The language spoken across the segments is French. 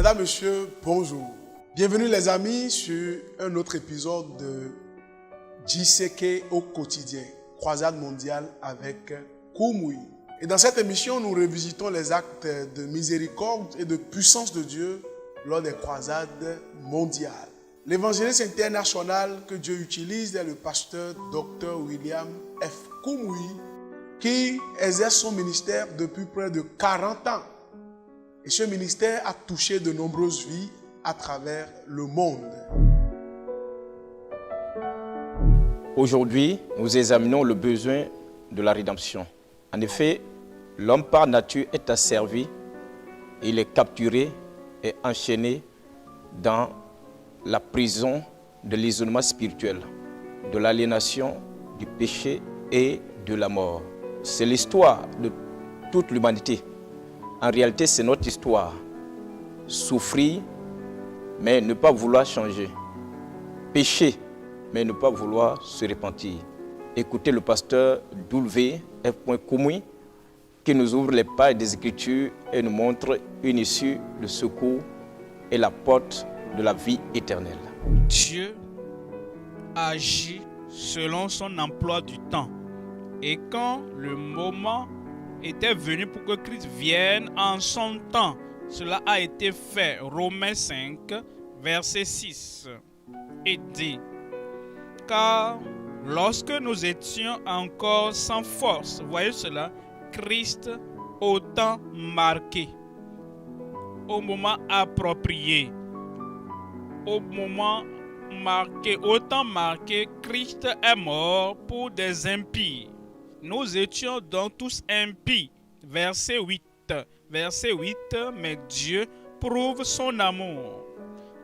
Mesdames, Messieurs, bonjour. Bienvenue les amis sur un autre épisode de JCK au quotidien, croisade mondiale avec Koumoui. Et dans cette émission, nous revisitons les actes de miséricorde et de puissance de Dieu lors des croisades mondiales. L'évangéliste international que Dieu utilise est le pasteur Dr. William F. Koumoui, qui exerce son ministère depuis près de 40 ans. Et ce ministère a touché de nombreuses vies à travers le monde. Aujourd'hui, nous examinons le besoin de la rédemption. En effet, l'homme par nature est asservi, il est capturé et enchaîné dans la prison de l'isolement spirituel, de l'aliénation, du péché et de la mort. C'est l'histoire de toute l'humanité. En réalité, c'est notre histoire. Souffrir, mais ne pas vouloir changer. Pécher, mais ne pas vouloir se repentir. Écoutez le pasteur W. F. Koumoui qui nous ouvre les pages des Écritures et nous montre une issue de secours et la porte de la vie éternelle. Dieu agit selon son emploi du temps. Et quand le moment était venu pour que Christ vienne en son temps, cela a été fait. Romains 5, verset 6. Et dit, car lorsque nous étions encore sans force, voyez cela, Christ au temps marqué, au moment approprié, au moment marqué, au temps marqué, Christ est mort pour des impies. Nous étions donc tous impies. Verset 8. Verset 8. Mais Dieu prouve son amour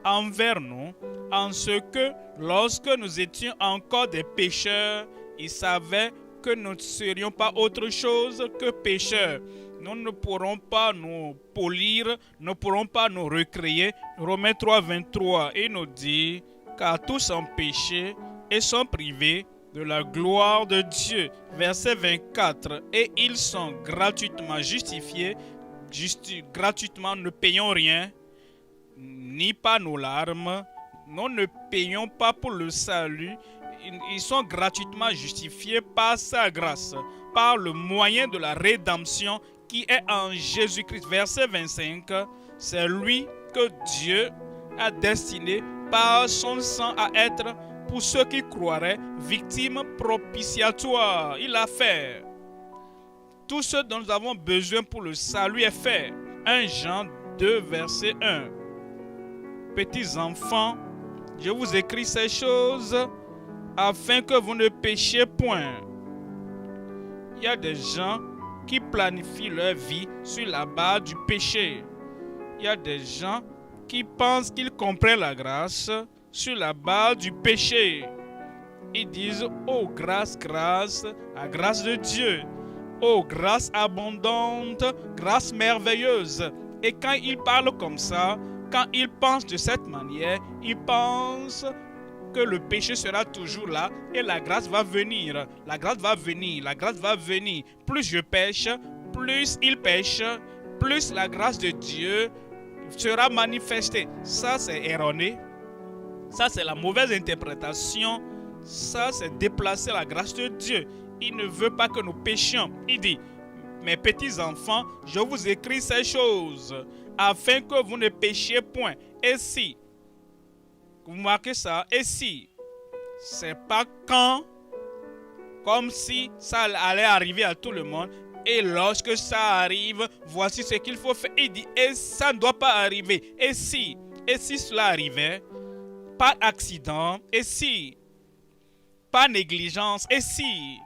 envers nous en ce que lorsque nous étions encore des pécheurs, il savait que nous ne serions pas autre chose que pécheurs. Nous ne pourrons pas nous polir, ne pourrons pas nous recréer. Romains 3, 23, il nous dit, car tous ont péché et sont privés de la gloire de Dieu. Verset 24, et ils sont gratuitement justifiés, gratuitement, ne payons rien, ni pas nos larmes. Nous ne payons pas pour le salut. Ils sont gratuitement justifiés par sa grâce, par le moyen de la rédemption qui est en Jésus-Christ. Verset 25, c'est lui que Dieu a destiné par son sang à être, pour ceux qui croiraient, victime propitiatoire. Il a fait. Tout ce dont nous avons besoin pour le salut est fait. 1 Jean 2, verset 1. Petits enfants, je vous écris ces choses afin que vous ne péchiez point. Il y a des gens qui planifient leur vie sur la base du péché. Il y a des gens qui pensent qu'ils comprennent la grâce sur la base du péché. Ils disent, oh grâce, grâce, la grâce de Dieu. Oh grâce abondante, grâce merveilleuse. Et quand ils parlent comme ça, quand ils pensent de cette manière, ils pensent que le péché sera toujours là et la grâce va venir. La grâce va venir, la grâce va venir. Plus je pêche, plus il pêche, plus la grâce de Dieu sera manifestée. Ça, c'est erroné. Ça, c'est la mauvaise interprétation. Ça, c'est déplacer la grâce de Dieu. Il ne veut pas que nous péchions. Il dit, mes petits enfants, je vous écris ces choses afin que vous ne péchiez point. Et si, vous marquez ça, et si, c'est pas quand, comme si ça allait arriver à tout le monde. Et lorsque ça arrive, voici ce qu'il faut faire. Il dit, et ça ne doit pas arriver. Et si cela arrivait, pas accident, et si, pas négligence, et si,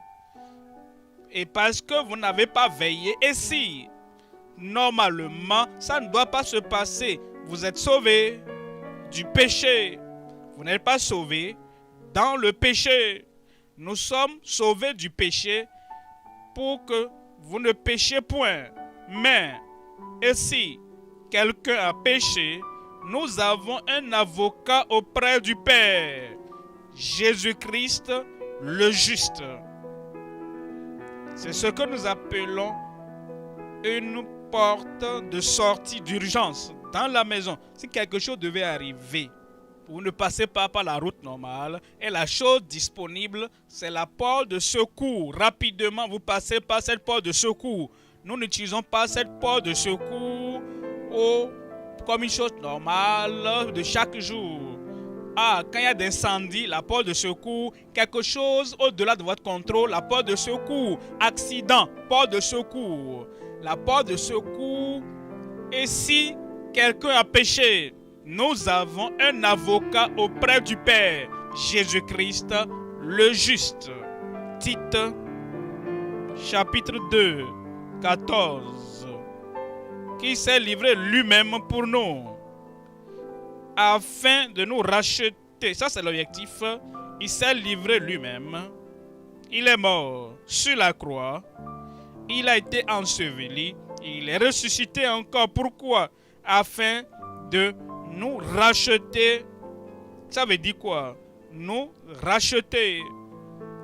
et parce que vous n'avez pas veillé, et si, normalement, ça ne doit pas se passer. Vous êtes sauvés du péché. Vous n'êtes pas sauvés dans le péché. Nous sommes sauvés du péché pour que vous ne péchiez point. Mais, et si quelqu'un a péché, nous avons un avocat auprès du Père, Jésus-Christ le juste. C'est ce que nous appelons une porte de sortie d'urgence dans la maison, si quelque chose devait arriver, vous ne passez pas par la route normale et la chose disponible, c'est la porte de secours. Rapidement, vous passez par cette porte de secours. Nous n'utilisons pas cette porte de secours comme une chose normale de chaque jour. Quand il y a des incendies, la porte de secours, quelque chose au-delà de votre contrôle, la porte de secours, accident, porte de secours. La porte de secours, et si quelqu'un a péché, nous avons un avocat auprès du Père, Jésus-Christ, le juste. Tite, chapitre 2, 14, qui s'est livré lui-même pour nous, afin de nous racheter. Ça, c'est l'objectif. Il s'est livré lui-même. Il est mort sur la croix. Il a été enseveli. Il est ressuscité encore. Pourquoi? Afin de nous racheter. Ça veut dire quoi? Nous racheter.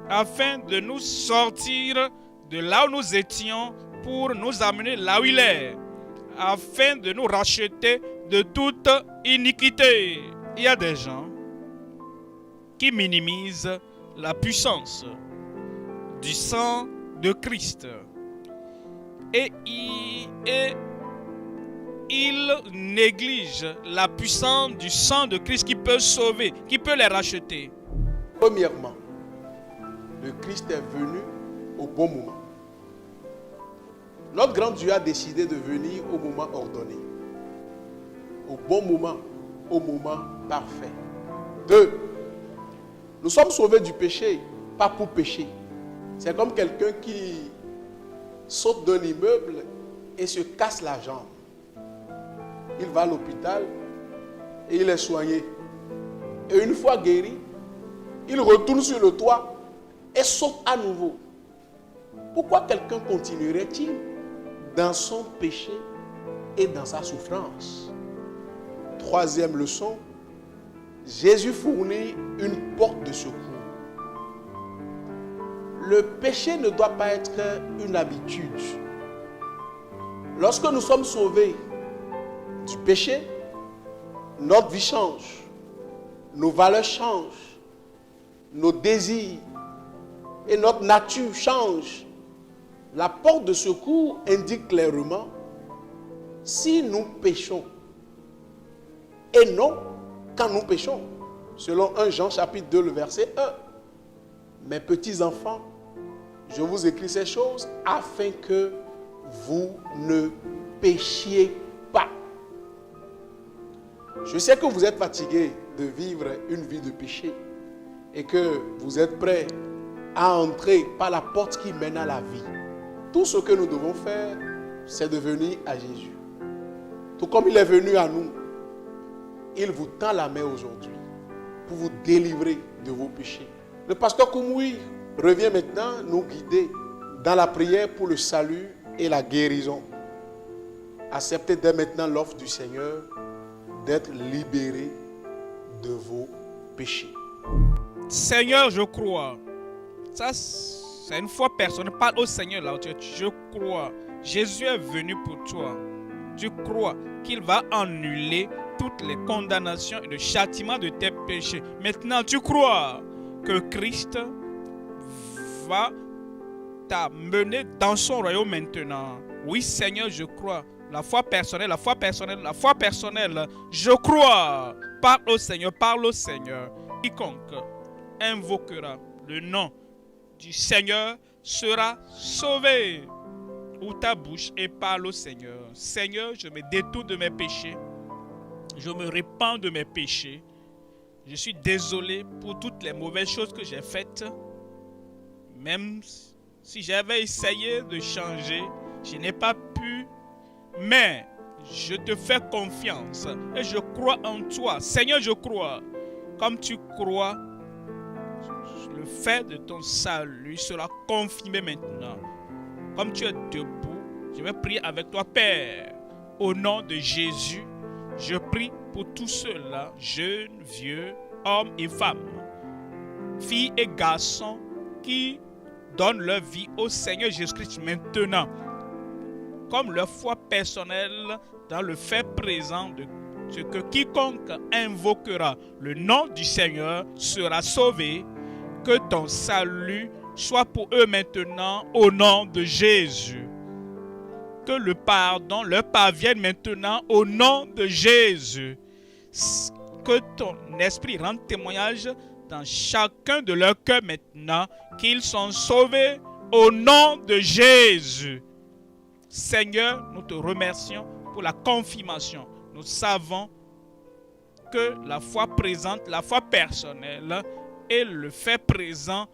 Afin de nous sortir de là où nous étions pour nous amener là où il est. Afin de nous racheter de toute iniquité. Il y a des gens qui minimisent la puissance du sang de Christ. Et ils négligent la puissance du sang de Christ qui peut sauver, qui peut les racheter. Premièrement, le Christ est venu au bon moment. Notre grand Dieu a décidé de venir au moment ordonné. Au bon moment, au moment parfait. 2. Nous sommes sauvés du péché, pas pour pécher. C'est comme quelqu'un qui saute d'un immeuble et se casse la jambe. Il va à l'hôpital et il est soigné. Et une fois guéri, il retourne sur le toit et saute à nouveau. Pourquoi quelqu'un continuerait-il dans son péché et dans sa souffrance? Troisième leçon, Jésus fournit une porte de secours. Le péché ne doit pas être une habitude. Lorsque nous sommes sauvés du péché, notre vie change, nos valeurs changent, nos désirs et notre nature changent. La porte de secours indique clairement si nous péchons et non quand nous péchons. Selon 1 Jean chapitre 2, le verset 1. Mes petits enfants, je vous écris ces choses afin que vous ne péchiez pas. Je sais que vous êtes fatigués de vivre une vie de péché et que vous êtes prêts à entrer par la porte qui mène à la vie. Tout ce que nous devons faire, c'est de venir à Jésus. Tout comme il est venu à nous, il vous tend la main aujourd'hui pour vous délivrer de vos péchés. Le pasteur Koumoui revient maintenant nous guider dans la prière pour le salut et la guérison. Acceptez dès maintenant l'offre du Seigneur d'être libéré de vos péchés. Seigneur, je crois. Ça, c'est une foi personnelle. Parle au Seigneur là. Je crois. Jésus est venu pour toi. Tu crois qu'il va annuler toutes les condamnations et le châtiment de tes péchés. Maintenant, tu crois que Christ va t'amener dans son royaume maintenant. Oui, Seigneur, je crois. La foi personnelle, la foi personnelle, la foi personnelle. Je crois. Parle au Seigneur, parle au Seigneur. Quiconque invoquera le nom du Seigneur sera sauvé. Ouvre ta bouche et parle au Seigneur. Seigneur, je me détourne de mes péchés. Je me répands de mes péchés. Je suis désolé pour toutes les mauvaises choses que j'ai faites. Même si j'avais essayé de changer, je n'ai pas pu. Mais je te fais confiance et je crois en toi. Seigneur, je crois. Comme tu crois, le fait de ton salut sera confirmé maintenant. Comme tu es debout, je vais prier avec toi, Père. Au nom de Jésus, je prie pour tous ceux-là, jeunes, vieux, hommes et femmes, filles et garçons, qui donnent leur vie au Seigneur Jésus-Christ maintenant. comme leur foi personnelle dans le fait présent de ce que quiconque invoquera le nom du Seigneur sera sauvé, que ton salut soit pour eux maintenant au nom de Jésus. Que le pardon leur parvienne maintenant au nom de Jésus. Que ton esprit rende témoignage dans chacun de leurs cœurs maintenant qu'ils sont sauvés au nom de Jésus. Seigneur, nous te remercions pour la confirmation. Nous savons que la foi présente, la foi personnelle et le fait présent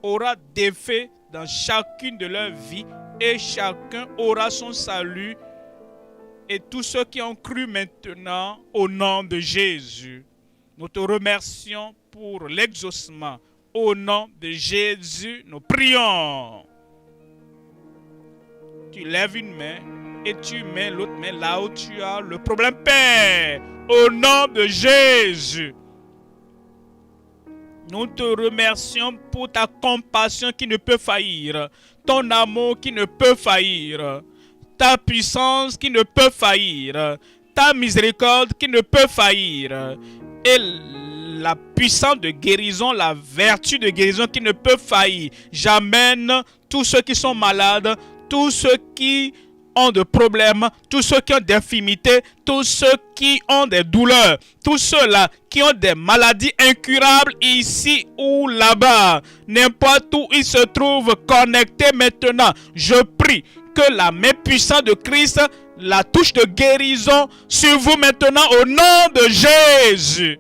aura d'effet dans chacune de leurs vies et chacun aura son salut et tous ceux qui ont cru maintenant au nom de Jésus. Nous te remercions pour l'exaucement. Au nom de Jésus, nous prions. Tu lèves une main et tu mets l'autre main là où tu as le problème, Père. Au nom de Jésus. Nous te remercions pour ta compassion qui ne peut faillir, ton amour qui ne peut faillir, ta puissance qui ne peut faillir, ta miséricorde qui ne peut faillir, et la puissance de guérison, la vertu de guérison qui ne peut faillir. J'amène tous ceux qui sont malades, tous ceux qui ont des problèmes, tous ceux qui ont des infirmités, tous ceux qui ont des douleurs, tous ceux-là qui ont des maladies incurables ici ou là-bas, n'importe où ils se trouvent connectés maintenant, je prie que la main puissante de Christ, la touche de guérison sur vous maintenant au nom de Jésus.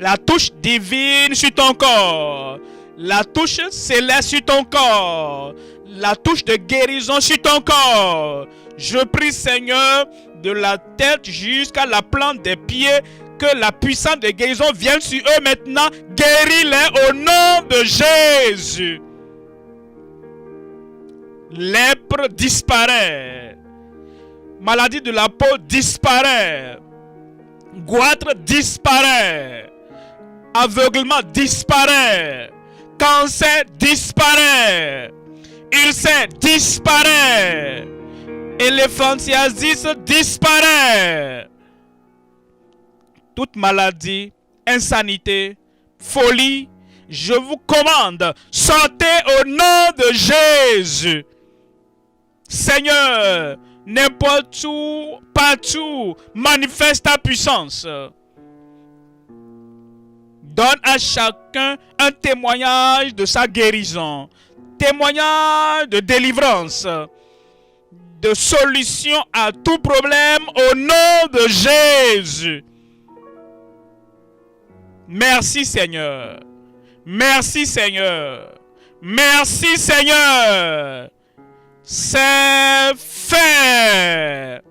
La touche divine sur ton corps, la touche céleste sur ton corps, la touche de guérison sur ton corps. Je prie, Seigneur, de la tête jusqu'à la plante des pieds, que la puissance de guérison vienne sur eux maintenant. Guéris-les au nom de Jésus. Lèpre disparaît. Maladie de la peau disparaît. Goitre disparaît. Aveuglement disparaît. Cancer disparaît. Ulcère disparaît. Éléphantiasis disparaît. Toute maladie, insanité, folie, je vous commande, sortez au nom de Jésus. Seigneur, n'importe où, partout, manifeste ta puissance. Donne à chacun un témoignage de sa guérison, témoignage de délivrance, de solution à tout problème au nom de Jésus. Merci Seigneur. Merci Seigneur. Merci Seigneur. C'est fait.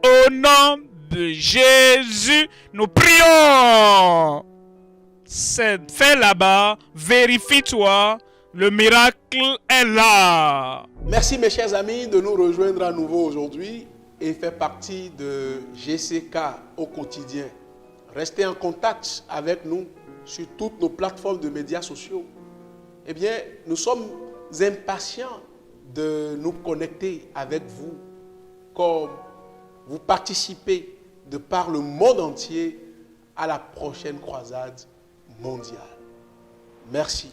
Au nom de Jésus, nous prions. C'est fait là-bas. Vérifie-toi. Le miracle est là. Merci mes chers amis de nous rejoindre à nouveau aujourd'hui et faire partie de GCK au quotidien. Restez en contact avec nous sur toutes nos plateformes de médias sociaux. Eh bien, nous sommes impatients de nous connecter avec vous, comme vous participez de par le monde entier à la prochaine croisade mondiale. Merci.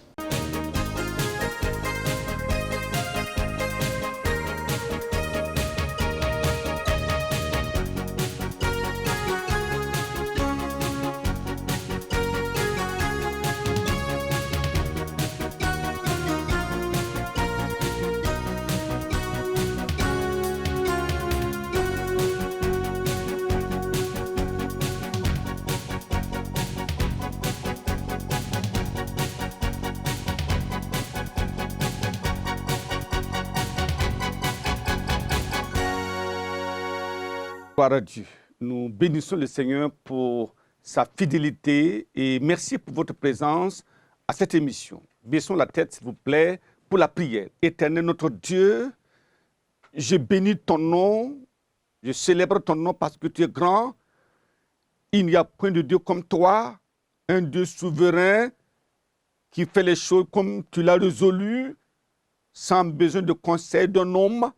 Gloire à Dieu. Nous bénissons le Seigneur pour sa fidélité et merci pour votre présence à cette émission. Baissons la tête, s'il vous plaît, pour la prière. Éternel notre Dieu, je bénis ton nom, je célèbre ton nom parce que tu es grand. Il n'y a point de Dieu comme toi, un Dieu souverain qui fait les choses comme tu l'as résolu, sans besoin de conseil d'un homme.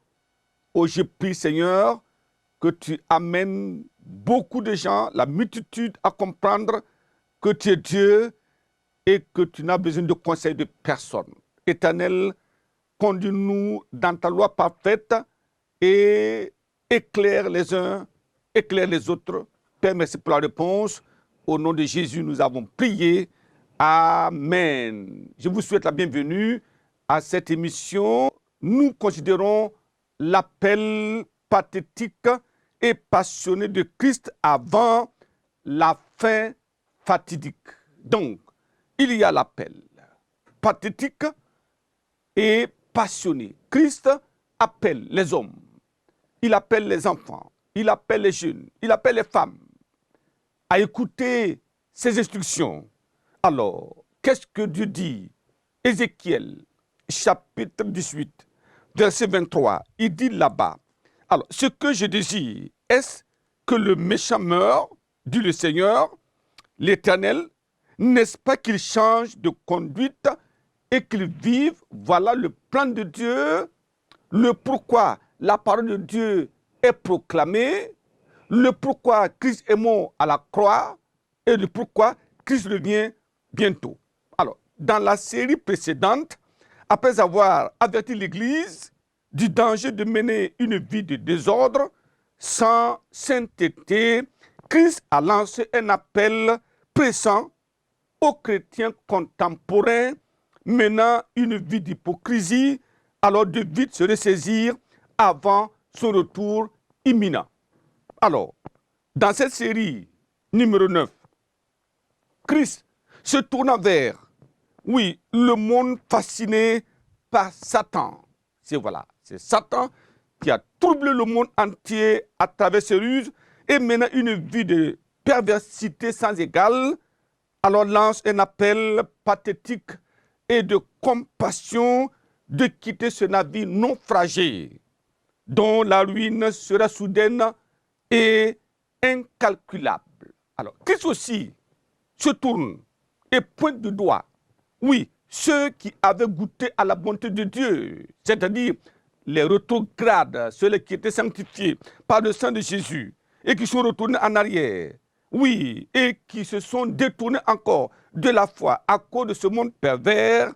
Oh, je prie, Seigneur, que tu amènes beaucoup de gens, la multitude, à comprendre que tu es Dieu et que tu n'as besoin de conseil de personne. Éternel, conduis-nous dans ta loi parfaite et éclaire les uns, éclaire les autres. Père, merci pour la réponse. Au nom de Jésus, nous avons prié. Amen. Je vous souhaite la bienvenue à cette émission. Nous considérons l'appel pathétique et passionné de Christ avant la fin fatidique. Donc, il y a l'appel pathétique et passionné. Christ appelle les hommes, il appelle les enfants, il appelle les jeunes, il appelle les femmes à écouter ses instructions. Alors, qu'est-ce que Dieu dit? Ézéchiel, chapitre 18, verset 23, il dit là-bas, alors, ce que je désire, est-ce que le méchant meure, dit le Seigneur, l'Éternel, n'est-ce pas qu'il change de conduite et qu'il vive? Voilà le plan de Dieu, le pourquoi la parole de Dieu est proclamée, le pourquoi Christ est mort à la croix et le pourquoi Christ revient bientôt. Alors, dans la série précédente, après avoir averti l'Église du danger de mener une vie de désordre sans sainteté, Christ a lancé un appel pressant aux chrétiens contemporains menant une vie d'hypocrisie, alors de vite se ressaisir avant son retour imminent. Alors, dans cette série numéro 9, Christ se tourna vers, oui, le monde fasciné par Satan. C'est Satan qui a troublé le monde entier à travers ses ruses et menant une vie de perversité sans égale, alors lance un appel pathétique et de compassion de quitter ce navire naufragé, dont la ruine sera soudaine et incalculable. Alors, Christ aussi se tourne et pointe du doigt, oui, ceux qui avaient goûté à la bonté de Dieu, c'est-à-dire les rétrogrades, ceux qui étaient sanctifiés par le sang de Jésus et qui sont retournés en arrière, oui, et qui se sont détournés encore de la foi à cause de ce monde pervers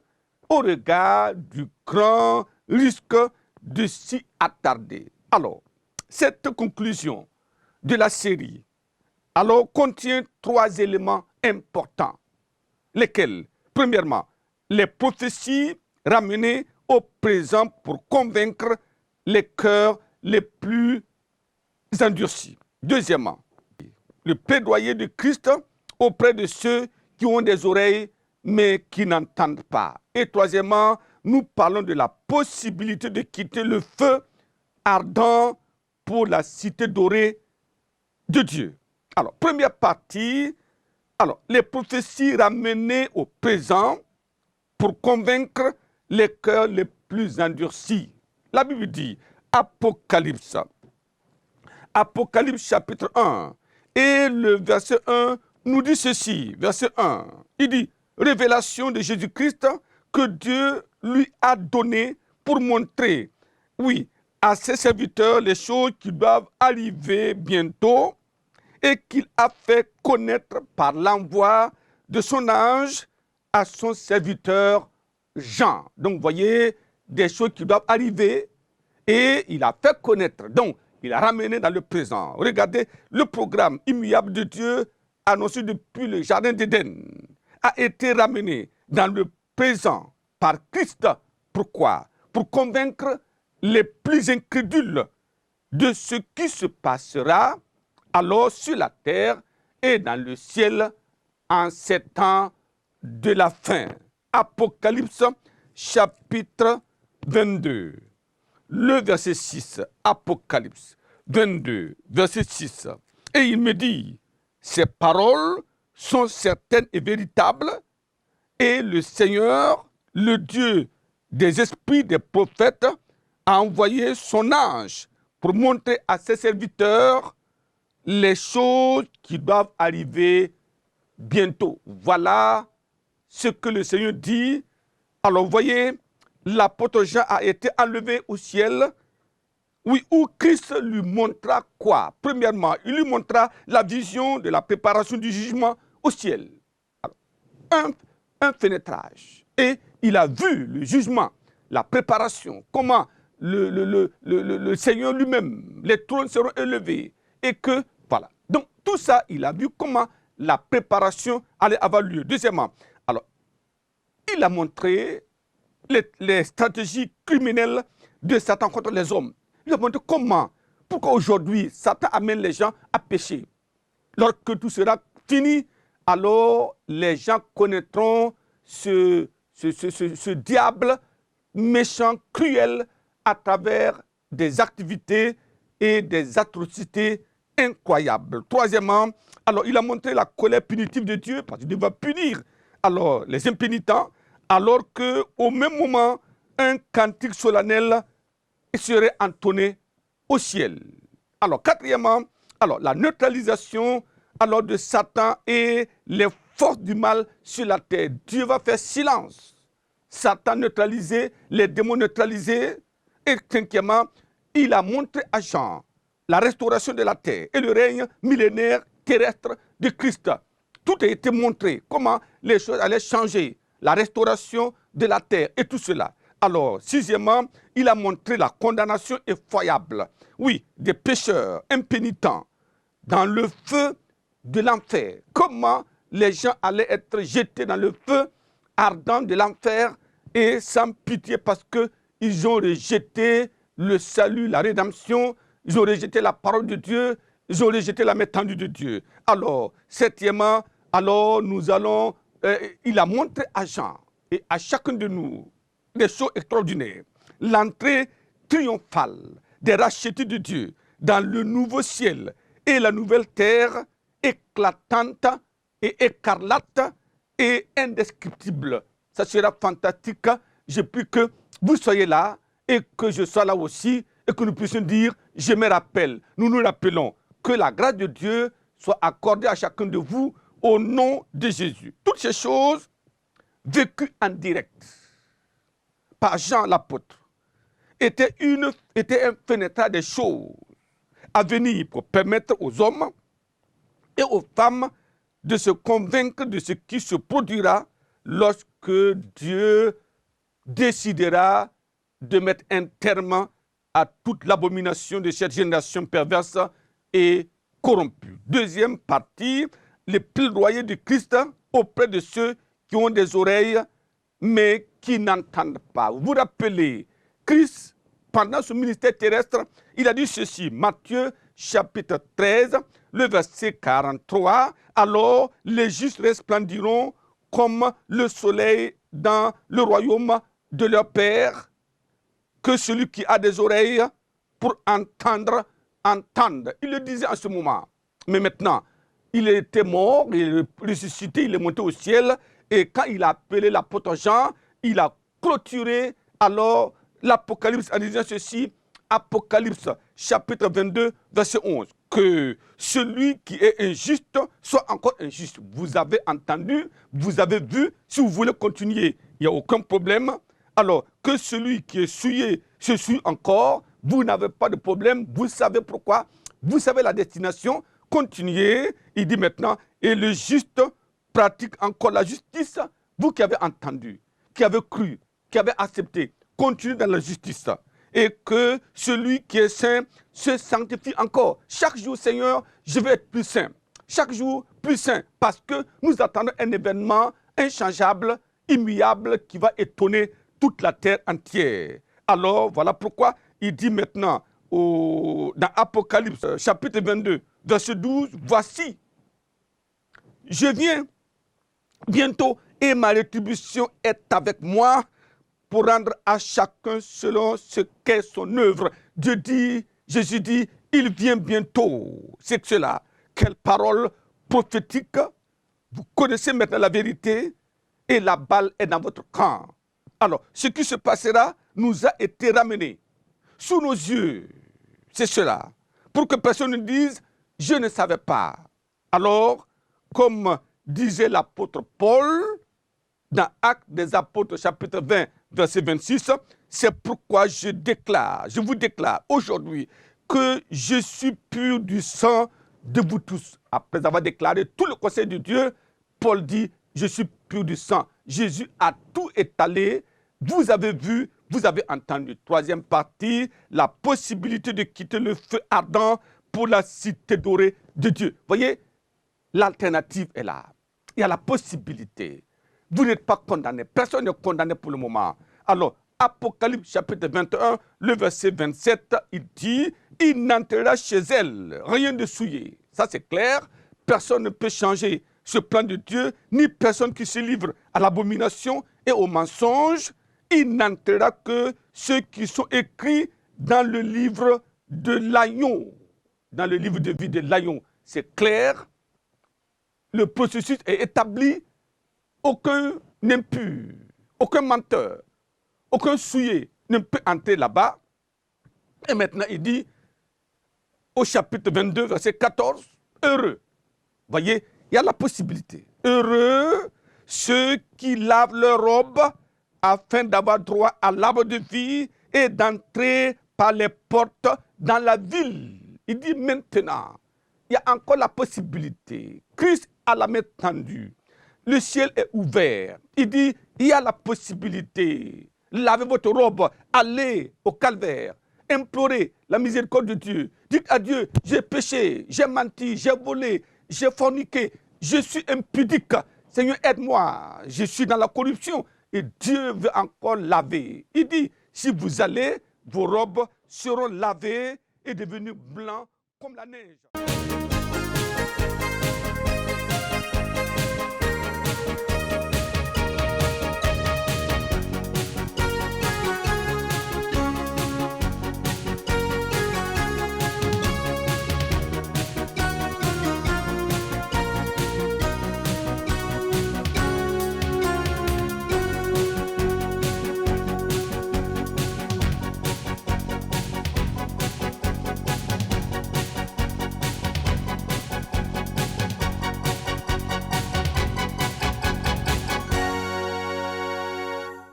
au regard du grand risque de s'y attarder. Alors, cette conclusion de la série contient 3 éléments importants, lesquels, premièrement, les prophéties ramenées au présent pour convaincre les cœurs les plus endurcis. Deuxièmement, le plaidoyer de Christ auprès de ceux qui ont des oreilles mais qui n'entendent pas. Et troisièmement, nous parlons de la possibilité de quitter le feu ardent pour la cité dorée de Dieu. Alors, première partie, les prophéties ramenées au présent pour convaincre les cœurs les plus endurcis. La Bible dit, Apocalypse chapitre 1, et le verset 1 nous dit ceci, verset 1, il dit, révélation de Jésus-Christ que Dieu lui a donné pour montrer, oui, à ses serviteurs les choses qui doivent arriver bientôt et qu'il a fait connaître par l'envoi de son ange à son serviteur Jean. Donc, vous voyez, des choses qui doivent arriver et il a fait connaître. Donc, il a ramené dans le présent. Regardez, le programme immuable de Dieu annoncé depuis le jardin d'Éden a été ramené dans le présent par Christ. Pourquoi? Pour convaincre les plus incrédules de ce qui se passera alors sur la terre et dans le ciel en ces temps de la fin. Apocalypse chapitre 22, le verset 6. Apocalypse 22, verset 6. Et il me dit, ces paroles sont certaines et véritables, et le Seigneur, le Dieu des esprits des prophètes, a envoyé son ange pour montrer à ses serviteurs les choses qui doivent arriver bientôt. Voilà ce que le Seigneur dit. Alors, vous voyez, l'apôtre Jean a été enlevé au ciel, oui, où Christ lui montra quoi? Premièrement, il lui montra la vision de la préparation du jugement au ciel. Alors, un fenêtrage. Et il a vu le jugement, la préparation, comment le Seigneur lui-même, les trônes seront élevés. Et que, voilà. Donc, tout ça, il a vu comment la préparation allait avoir lieu. Deuxièmement, alors, il a montré les stratégies criminelles de Satan contre les hommes. Il a montré comment, pourquoi aujourd'hui, Satan amène les gens à pécher. Lorsque tout sera fini, alors les gens connaîtront ce diable méchant, cruel, à travers des activités et des atrocités incroyables. Troisièmement, alors il a montré la colère punitive de Dieu, parce qu'il va punir alors les impénitents, alors qu'au même moment, un cantique solennel serait entonné au ciel. Alors, quatrièmement, alors, la neutralisation alors, de Satan et les forces du mal sur la terre. Dieu va faire silence. Satan neutralisé, les démons neutralisés. Et cinquièmement, il a montré à Jean la restauration de la terre et le règne millénaire terrestre de Christ. Tout a été montré, comment les choses allaient changer, la restauration de la terre et tout cela. Alors, sixièmement, il a montré la condamnation effroyable, oui, des pécheurs impénitents dans le feu de l'enfer. Comment les gens allaient être jetés dans le feu ardent de l'enfer et sans pitié parce qu'ils ont rejeté le salut, la rédemption, ils ont rejeté la parole de Dieu, ils ont rejeté la main tendue de Dieu. Alors, septièmement, alors il a montré à Jean et à chacun de nous des choses extraordinaires. L'entrée triomphale des rachetés de Dieu dans le nouveau ciel et la nouvelle terre éclatante et écarlate et indescriptible. Ça sera fantastique. Je prie que vous soyez là et que je sois là aussi et que nous puissions dire, je me rappelle, nous nous rappelons que la grâce de Dieu soit accordée à chacun de vous au nom de Jésus. Toutes ces choses vécues en direct par Jean l'apôtre était un fenêtrage des choses à venir pour permettre aux hommes et aux femmes de se convaincre de ce qui se produira lorsque Dieu décidera de mettre un terme à toute l'abomination de cette génération perverse et corrompue. Deuxième partie, les plaidoyers de Christ auprès de ceux qui ont des oreilles mais qui n'entendent pas. Vous vous rappelez, Christ, pendant son ministère terrestre, il a dit ceci, Matthieu chapitre 13, le verset 43, « Alors les justes resplendiront comme le soleil dans le royaume de leur Père, que celui qui a des oreilles pour entendre, entende. » Il le disait en ce moment. Mais maintenant, il était mort, il est ressuscité, il est monté au ciel, et quand il a appelé l'apôtre Jean, il a clôturé alors l'Apocalypse en disant ceci, Apocalypse chapitre 22, verset 11, que celui qui est injuste soit encore injuste. Vous avez entendu, vous avez vu, si vous voulez continuer, il n'y a aucun problème. Alors que celui qui est souillé se souille encore, vous n'avez pas de problème, vous savez pourquoi, vous savez la destination, continuez. Il dit maintenant, et le juste pratique encore la justice, vous qui avez entendu, qui avez cru, qui avez accepté, continuez dans la justice. Et que celui qui est saint se sanctifie encore. Chaque jour, Seigneur, je vais être plus saint. Chaque jour, plus saint. Parce que nous attendons un événement inchangeable, immuable, qui va étonner toute la terre entière. Alors, voilà pourquoi il dit maintenant, dans Apocalypse, chapitre 22, verset 12, « Voici, je viens bientôt et ma rétribution est avec moi pour rendre à chacun selon ce qu'est son œuvre. » Dieu dit, Jésus dit, il vient bientôt. C'est que cela. Quelle parole prophétique. Vous connaissez maintenant la vérité et la balle est dans votre camp. Alors, ce qui se passera nous a été ramené sous nos yeux. C'est cela. Pour que personne ne dise, je ne savais pas. Alors, comme disait l'apôtre Paul, dans Actes des Apôtres, chapitre 20, verset 26. C'est pourquoi je vous déclare aujourd'hui que je suis pur du sang de vous tous. Après avoir déclaré tout le conseil de Dieu, Paul dit, je suis pur du sang. Jésus a tout étalé. Vous avez vu, vous avez entendu. Troisième partie, la possibilité de quitter le feu ardent pour la cité dorée de Dieu. Voyez, l'alternative est là. Il y a la possibilité. Vous n'êtes pas condamné. Personne n'est condamné pour le moment. Alors, Apocalypse chapitre 21, le verset 27, il dit, il n'entrera chez elle rien de souillé. Ça c'est clair. Personne ne peut changer ce plan de Dieu, ni personne qui se livre à l'abomination et au mensonge. Il n'entrera que ceux qui sont écrits dans le livre de l'agneau. Dans le livre de vie de l'agneau. C'est clair. Le processus est établi. Aucun impur, aucun menteur, aucun souillé ne peut entrer là-bas. Et maintenant, il dit, au chapitre 22, verset 14, heureux. Voyez, il y a la possibilité. Heureux ceux qui lavent leur robe afin d'avoir droit à l'arbre de vie et d'entrer par les portes dans la ville. Il dit maintenant, il y a encore la possibilité. Christ a la main tendue. Le ciel est ouvert. Il dit, il y a la possibilité. Lavez votre robe, allez au calvaire, implorez la miséricorde de Dieu. Dites à Dieu, j'ai péché, j'ai menti, j'ai volé, j'ai forniqué, je suis impudique. Seigneur, aide-moi, je suis dans la corruption. Et Dieu veut encore laver. Il dit, si vous allez, vos robes seront lavées et devenues blancs comme la neige.